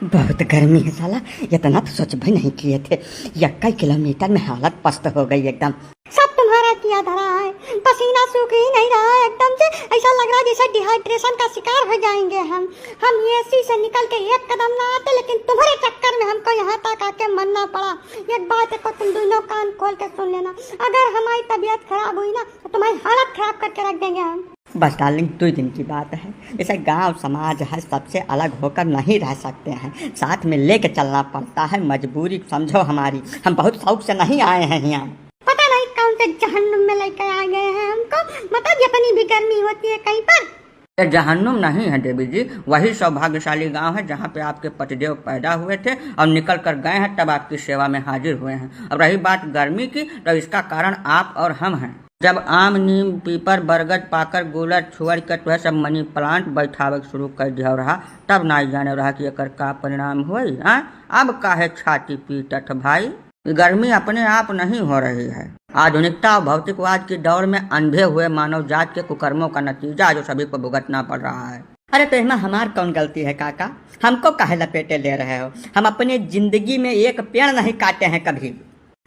बहुत गर्मी है साला, इतना तो सोच भी नहीं किए थे। 21 किलोमीटर में हालत पस्त हो गई एकदम। सब तुम्हारा किया धरा है, पसीना सूख ही नहीं रहा है एकदम से। ऐसा लग रहा है जैसे डिहाइड्रेशन का शिकार हो जाएंगे हम एसी से निकल के एक कदम ना आते, लेकिन तुम्हारे चक्कर में हमको यहाँ तक आके मरना पड़ा। एक बात को तुम दोनों कान खोल के सुन लेना, अगर हमारी तबीयत खराब हुई ना तो तुम्हारी हालत खराब करके रख देंगे हम। बस डार्लिंग 2 दिन की बात है। इसे गांव समाज है, सबसे अलग होकर नहीं रह सकते हैं, साथ में लेके चलना पड़ता है। मजबूरी समझो हमारी, हम बहुत शौक से नहीं आए हैं यहाँ। पता नहीं कौन से जहन्नुम में लेकर आ गए हैं हमको। मतलब इतनी भी गर्मी होती है कहीं पर? ये जहन्नुम नहीं है देवी जी, वही सौभाग्यशाली गांव है जहाँ पे आपके पतिदेव पैदा हुए थे और निकल कर गए हैं, तब आपकी सेवा में हाजिर हुए हैं। अब रही बात गर्मी की, तो इसका कारण आप और हम हैं। जब आम, नीम, पीपर, बरगद, पाकर, गुलर, छुअर के तो सब मनी प्लांट बैठावे शुरू कर दिया रहा, तब ना जाने रहा कि एकर का परिणाम हुई। अब काहे छाती पीटत भाई? गर्मी अपने आप नहीं हो रही है, आधुनिकता और भौतिकवाद की दौर में अंधे हुए मानव जात के कुकर्मों का नतीजा जो सभी को भुगतना पड़ रहा है। अरे तो इसमें हमार कौन गलती है काका? हमको काहे लपेटे ले रहे हो? हम अपनी जिंदगी में एक पेड़ नहीं काटे हैं कभी।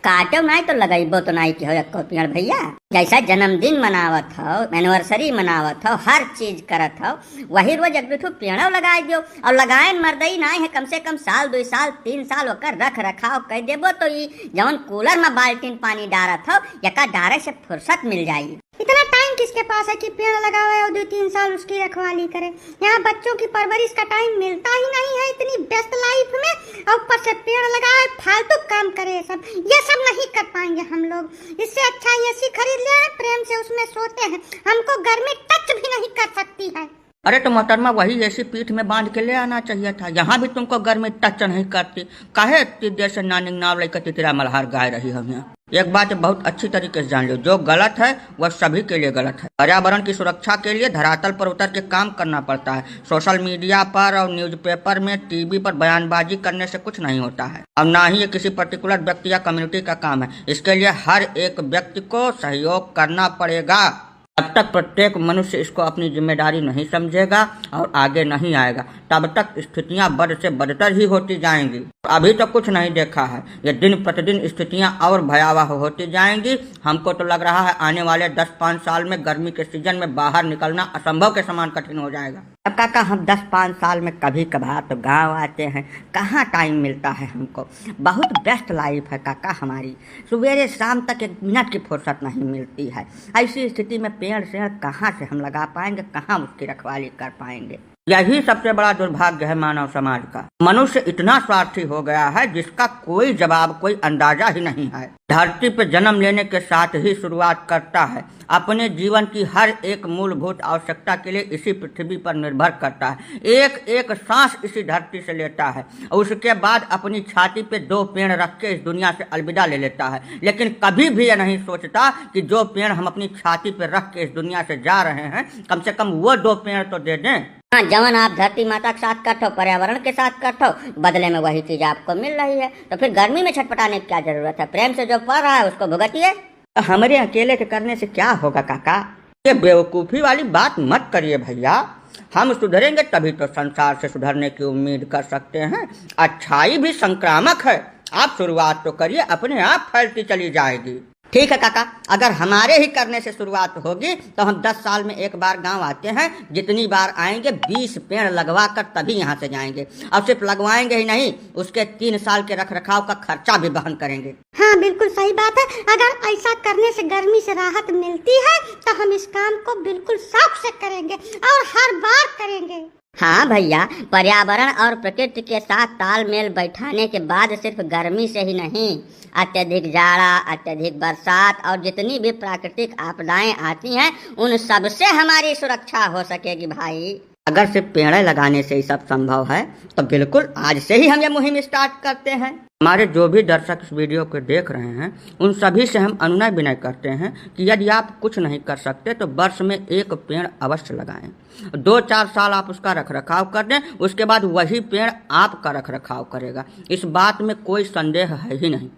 काटो नहीं तो लगाइबो तो नहीं की हो एको पेड़ भैया। जैसा जन्मदिन मनावत हो, एनिवर्सरी मनावत हो, हर चीज करत हो, वही रोज एक दो पेड़ो लगाए दियो। और लगाए मर्दई नहीं है, कम से कम साल 2 साल 3 साल होकर रख रखाव कर देबो तो ये जवन कूलर में बाल्टीन पानी डारत हो यका डारे से फुर्सत मिल जाएगी। इतना टाइम किसके पास है कि पेड़ लगावे और 2-3 साल उसकी रखवाली करे? यहाँ बच्चों की परवरिश का टाइम मिलता ही नहीं है इतनी व्यस्त लाइफ में, और ऊपर से पेड़ लगाए फालतू काम करे। ये सब नहीं कर पाएंगे हम लोग। इससे अच्छा एसी खरीद ले, प्रेम से उसमें सोते हैं, हमको गर्मी टच भी नहीं कर सकती है। अरे तो मोहतरमा वही ऐसी पीठ में बांध के ले आना चाहिए था, यहाँ भी तुमको गर्मी टच नहीं करती। काहे इतनी देर से नानी नाव लेकर तितरा मल्हार गाय रही हम यहाँ? एक बात बहुत अच्छी तरीके से जान लो, जो गलत है वह सभी के लिए गलत है। पर्यावरण की सुरक्षा के लिए धरातल पर उतर के काम करना पड़ता है। सोशल मीडिया पर और न्यूज़पेपर में, टीवी पर बयानबाजी करने से कुछ नहीं होता है, और ना ही ये किसी पर्टिकुलर व्यक्ति या कम्युनिटी का काम है। इसके लिए हर एक व्यक्ति को सहयोग करना पड़ेगा। जब तक प्रत्येक मनुष्य इसको अपनी जिम्मेदारी नहीं समझेगा और आगे नहीं आएगा, तब तक स्थितियां बद से बदतर ही होती जाएंगी। अभी तो कुछ नहीं देखा है, ये दिन प्रतिदिन स्थितियां और भयावह होती जाएंगी। हमको तो लग रहा है आने वाले 10-5 साल में गर्मी के सीजन में बाहर निकलना असंभव के समान कठिन हो जाएगा। अब काका हम 10-5 साल में कभी कभार तो गांव आते हैं, कहाँ टाइम मिलता है हमको। बहुत बेस्ट लाइफ है काका हमारी, सवेरे शाम तक 1 मिनट की फुर्सत नहीं मिलती है। ऐसी स्थिति में पेड़ शेड़ कहाँ से हम लगा पाएंगे, कहाँ उसकी रखवाली कर पाएंगे? यही सबसे बड़ा दुर्भाग्य है मानव समाज का। मनुष्य इतना स्वार्थी हो गया है जिसका कोई जवाब, कोई अंदाजा ही नहीं है। धरती पर जन्म लेने के साथ ही शुरुआत करता है, अपने जीवन की हर एक मूलभूत आवश्यकता के लिए इसी पृथ्वी पर निर्भर करता है। एक एक सांस इसी धरती से लेता है और उसके बाद अपनी छाती पे 2 पेड़ रख के इस दुनिया से अलविदा ले लेता है। लेकिन कभी भी यह नहीं सोचता कि जो पेड़ हम अपनी छाती पे रख के इस दुनिया से जा रहे हैं, कम से कम वो 2 पेड़ तो दे दें। हाँ, जवन आप धरती माता के साथ करते हो, पर्यावरण के साथ करते हो, बदले में वही चीज आपको मिल रही है, तो फिर गर्मी में छटपटाने की क्या जरूरत है? प्रेम से जो पड़ रहा है उसको भुगतिए। हमारे अकेले के करने से क्या होगा काका? ये बेवकूफ़ी वाली बात मत करिए भैया। हम सुधरेंगे तभी तो संसार से सुधरने की उम्मीद कर सकते हैं। अच्छाई भी संक्रामक है, आप शुरुआत तो करिए, अपने आप फैलती चली जाएगी। ठीक है काका, अगर हमारे ही करने से शुरुआत होगी तो हम 10 साल में एक बार गांव आते हैं। जितनी बार आएंगे 20 पेड़ लगवा कर तभी यहाँ से जाएंगे। और सिर्फ लगवाएंगे ही नहीं, उसके 3 साल के रख रखाव का खर्चा भी वहन करेंगे। हाँ बिल्कुल सही बात है। अगर ऐसा करने से गर्मी से राहत मिलती है तो हम इस काम को बिल्कुल शौक से करेंगे और हर बार करेंगे। हाँ भैया, पर्यावरण और प्रकृति के साथ तालमेल बैठाने के बाद सिर्फ गर्मी से ही नहीं, अत्यधिक जाड़ा, अत्यधिक बरसात और जितनी भी प्राकृतिक आपदाएं आती हैं, उन सब से हमारी सुरक्षा हो सकेगी भाई। अगर सिर्फ पेड़ लगाने से ही सब संभव है तो बिल्कुल आज से ही हम ये मुहिम स्टार्ट करते हैं। हमारे जो भी दर्शक इस वीडियो को देख रहे हैं, उन सभी से हम अनुनय विनय करते हैं कि यदि आप कुछ नहीं कर सकते तो वर्ष में 1 पेड़ अवश्य लगाएं। 2-4 साल आप उसका रख रखाव कर दें, उसके बाद वही पेड़ आपका रख रखाव करेगा। इस बात में कोई संदेह है ही नहीं।